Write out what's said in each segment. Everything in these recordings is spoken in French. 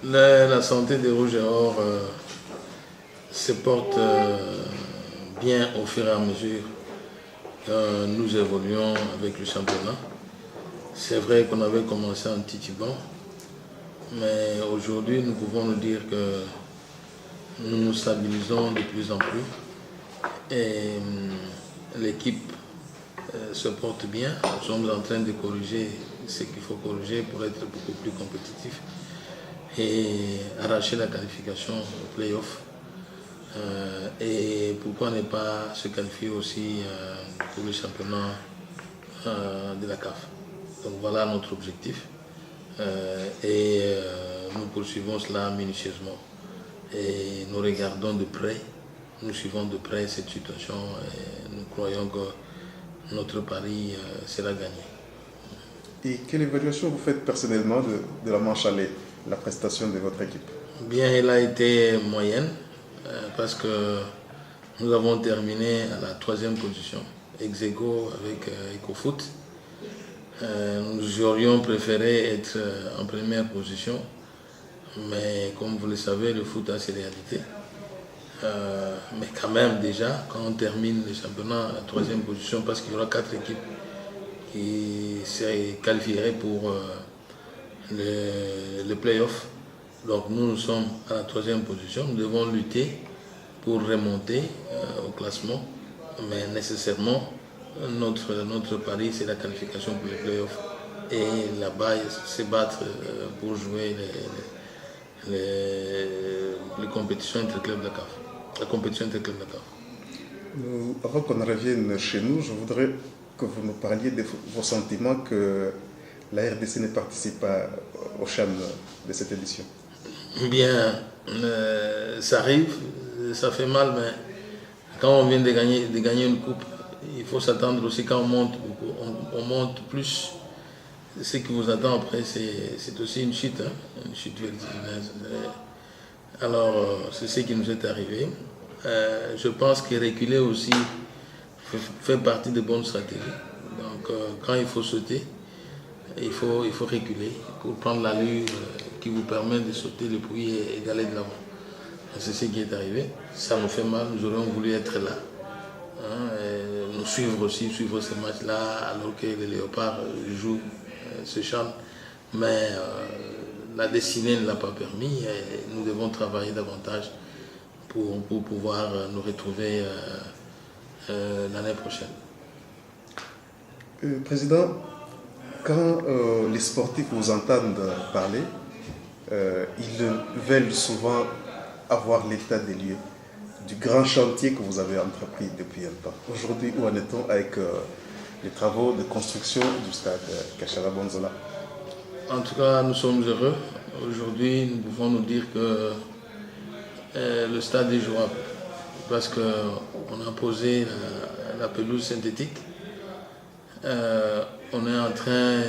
La santé des Rouges et Or se porte bien au fur et à mesure que nous évoluons avec le championnat. C'est vrai qu'on avait commencé en titubant, mais aujourd'hui nous pouvons nous dire que nous nous stabilisons de plus en plus et l'équipe se porte bien. Nous sommes en train de corriger ce qu'il faut corriger pour être beaucoup plus compétitif et arracher la qualification au play-off. Et pourquoi ne pas se qualifier aussi pour le championnat de la CAF. Donc voilà notre objectif et nous poursuivons cela minutieusement et nous regardons de près, nous suivons de près cette situation et nous croyons que notre pari sera gagné. Et quelle évaluation vous faites personnellement de la manche aller, la prestation de votre équipe? Bien, elle a été moyenne parce que nous avons terminé à la 3e position, ex aequo avec EcoFoot. Nous aurions préféré être en première position, mais comme vous le savez, le foot a ses réalités. Mais quand même déjà, quand on termine le championnat à la 3e position, parce qu'il y aura 4 équipes qui se qualifieraient pour le play-off. Donc nous sommes à la 3e position, nous devons lutter pour remonter au classement, mais nécessairement notre pari c'est la qualification pour les playoffs et là-bas se battre pour jouer les compétitions entre clubs de la CAF. La compétition entre clubs de la CAF. Avant qu'on revienne chez nous, je voudrais que vous nous parliez de vos sentiments que la RDC ne participe pas au CHAN de cette édition. Bien, ça arrive, ça fait mal, mais quand on vient de gagner une coupe, il faut s'attendre aussi quand on monte plus. Ce qui vous attend après, c'est aussi une chute vertigineuse. Alors, c'est ce qui nous est arrivé. Je pense que reculer aussi fait partie de bonnes stratégies. Donc, quand il faut sauter, il faut reculer pour prendre l'allure qui vous permet de sauter le puits et d'aller de l'avant. C'est ce qui est arrivé. Ça nous fait mal, nous aurions voulu être là. Nous suivre ce match-là alors que les Léopards jouent ce chant. Mais la destinée ne l'a pas permis et nous devons travailler davantage pour pouvoir nous retrouver l'année prochaine. Président, quand les sportifs vous entendent parler, ils veulent souvent avoir l'état des lieux du grand chantier que vous avez entrepris depuis un temps. Aujourd'hui, où en est-on avec les travaux de construction du stade Kachara Bonzola? En tout cas, nous sommes heureux. Aujourd'hui, nous pouvons nous dire que le stade est jouable parce qu'on a posé la pelouse synthétique. On est en train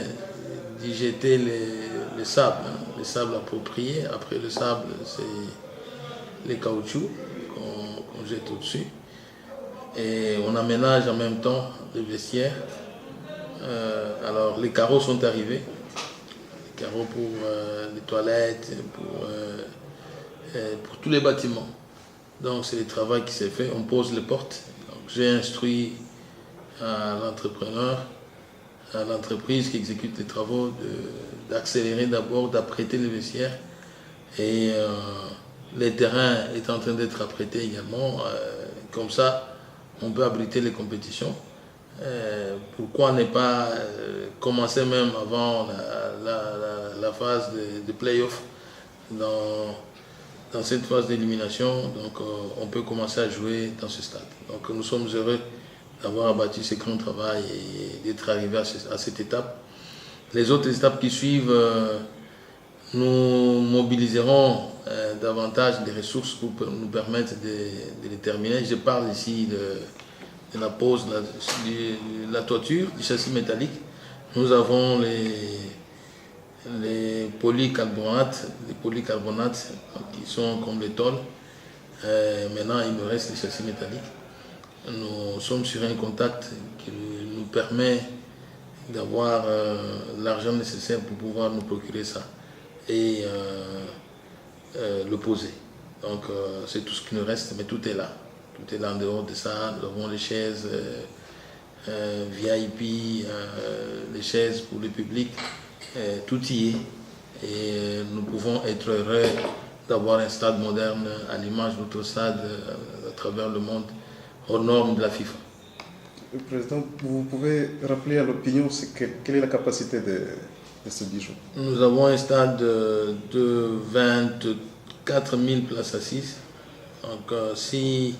d'y jeter les sables, les sables appropriés. Après le sable, c'est les caoutchoucs qu'on jette au-dessus. Et on aménage en même temps le vestiaire. Alors les carreaux sont arrivés. Les carreaux pour les toilettes, pour tous les bâtiments. Donc c'est le travail qui s'est fait. On pose les portes. J'ai instruit à l'entrepreneur, à l'entreprise qui exécute les travaux, d'accélérer d'abord, d'apprêter les vestiaires. Et les terrains est en train d'être apprêtés également. Comme ça, on peut abriter les compétitions. Pourquoi ne pas commencer même avant la phase de play-off dans cette phase d'élimination. Donc on peut commencer à jouer dans ce stade. Donc nous sommes heureux d'avoir abattu ce grand travail et d'être arrivé à cette étape. Les autres étapes qui suivent, nous mobiliserons davantage des ressources pour nous permettre de les terminer. Je parle ici de la pose de la toiture, du châssis métallique. Nous avons les polycarbonates qui sont comme les tôles. Maintenant, il me reste les châssis métalliques. Nous sommes sur un contact qui nous permet d'avoir l'argent nécessaire pour pouvoir nous procurer ça. et le poser. Donc c'est tout ce qui nous reste, mais tout est là. Tout est là en dehors de ça. Nous avons les chaises VIP, les chaises pour le public, tout y est. Et nous pouvons être heureux d'avoir un stade moderne à l'image de notre stade à travers le monde, aux normes de la FIFA. Président, vous pouvez rappeler à l'opinion quelle est la capacité de ce bijou? Nous avons un stade de 24 000 places assises. Donc si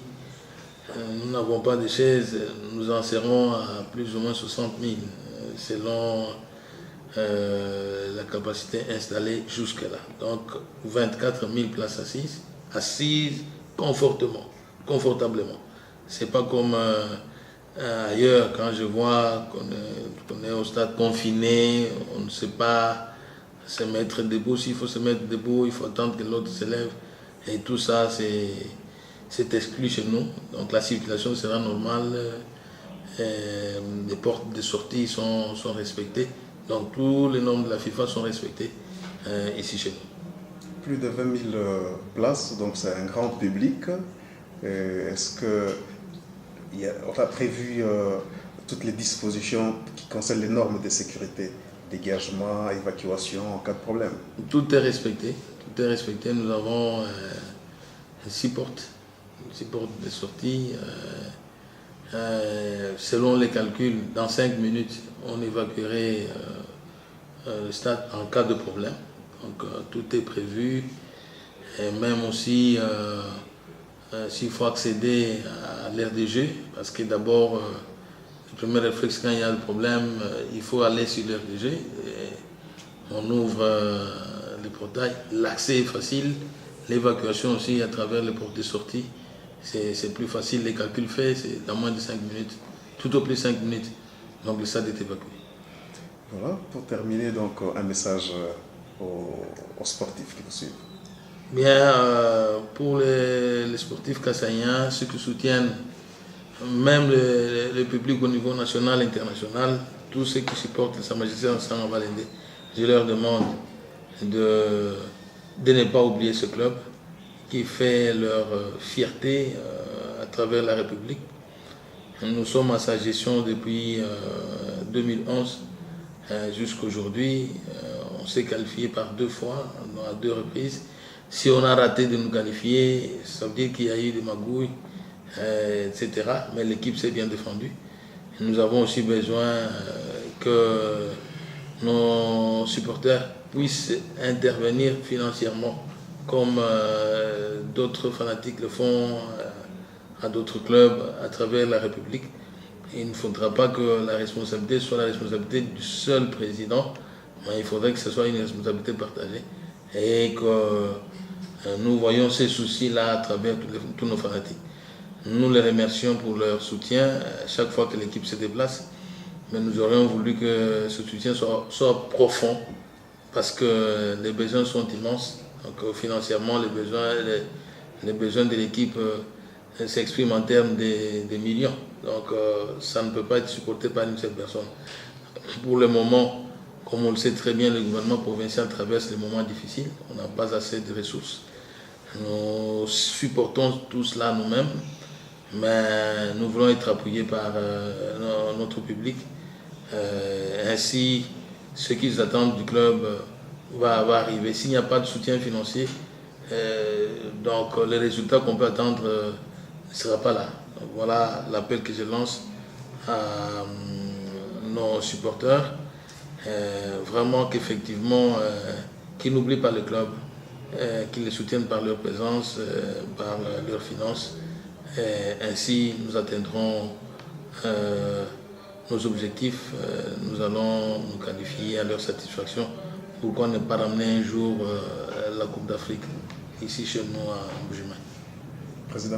nous n'avons pas de chaises, nous en serons à plus ou moins 60 000 selon la capacité installée jusque-là. Donc 24 000 places assises confortablement. C'est pas comme ailleurs, quand je vois qu'on est au stade confiné, on ne sait pas se mettre debout. S'il faut se mettre debout, il faut attendre que l'autre se lève. Et tout ça, c'est exclu chez nous. Donc la circulation sera normale. Les portes de sortie sont respectées. Donc tous les normes de la FIFA sont respectés ici chez nous. Plus de 20 000 places, donc c'est un grand public. Est-ce qu'on a prévu toutes les dispositions qui concernent les normes de sécurité, dégagement, évacuation en cas de problème? Tout est respecté. Tout est respecté. Nous avons 6 portes de sortie. Selon les calculs, dans 5 minutes, on évacuerait le stade en cas de problème. Donc tout est prévu. Et même aussi, s'il faut accéder à l'aire des jeux, parce que d'abord, le premier réflexe quand il y a le problème, il faut aller sur l'aire des jeux. On ouvre les portails, l'accès est facile, l'évacuation aussi à travers les portes de sortie. C'est plus facile, les calculs faits, c'est dans moins de 5 minutes, tout au plus 5 minutes, donc le stade est évacué. Voilà, pour terminer, donc un message aux sportifs qui vous suivent. Bien, pour les sportifs kassaïens, ceux qui soutiennent même le public au niveau national et international, tous ceux qui supportent Sa Majesté Lansana Balende, je leur demande de ne pas oublier ce club qui fait leur fierté à travers la République. Nous sommes à sa gestion depuis 2011 jusqu'à aujourd'hui. On s'est qualifié par 2 fois, à 2 reprises. Si on a raté de nous qualifier, ça veut dire qu'il y a eu des magouilles, etc. Mais l'équipe s'est bien défendue. Nous avons aussi besoin que nos supporters puissent intervenir financièrement, comme d'autres fanatiques le font à d'autres clubs à travers la République. Il ne faudra pas que la responsabilité soit la responsabilité du seul président, mais il faudrait que ce soit une responsabilité partagée et que nous voyons ces soucis-là à travers tous nos fanatiques. Nous les remercions pour leur soutien chaque fois que l'équipe se déplace, mais nous aurions voulu que ce soutien soit profond parce que les besoins sont immenses. Donc financièrement, les besoins de l'équipe s'expriment en termes de millions. Donc ça ne peut pas être supporté par une seule personne. Pour le moment, comme on le sait très bien, le gouvernement provincial traverse des moments difficiles. On n'a pas assez de ressources. Nous supportons tout cela nous-mêmes, mais nous voulons être appuyés par notre public. Ainsi, ce qu'ils attendent du club va arriver. S'il n'y a pas de soutien financier, donc les résultats qu'on peut attendre ne seront pas là. Donc, voilà l'appel que je lance à nos supporters. Vraiment qu'effectivement, qu'ils n'oublient pas le club, qu'ils les soutiennent par leur présence, par leurs finances. Ainsi, nous atteindrons nos objectifs, nous allons nous qualifier à leur satisfaction. Pourquoi ne pas ramener un jour la Coupe d'Afrique ici chez nous à Bujumbura? Président.